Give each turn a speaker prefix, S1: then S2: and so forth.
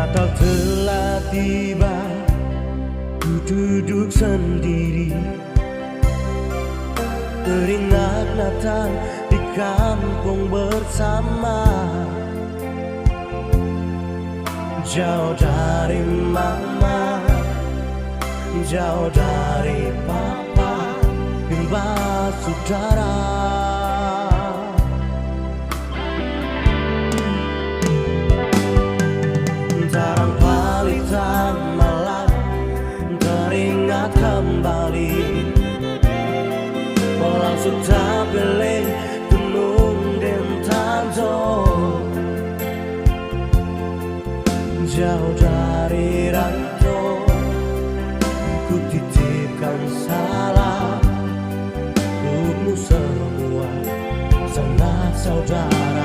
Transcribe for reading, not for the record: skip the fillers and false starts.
S1: Natal telah tiba, ku duduk sendiri, teringat Natal di kampung bersama. Jauh dari mama, jauh dari papa, hingga saudara. Tarang balita malam teringat kembali, walau sudah pilih gunung dan tanjung. Jauh dari rantau, ku titipkan salam untukmu semua, sanak saudara.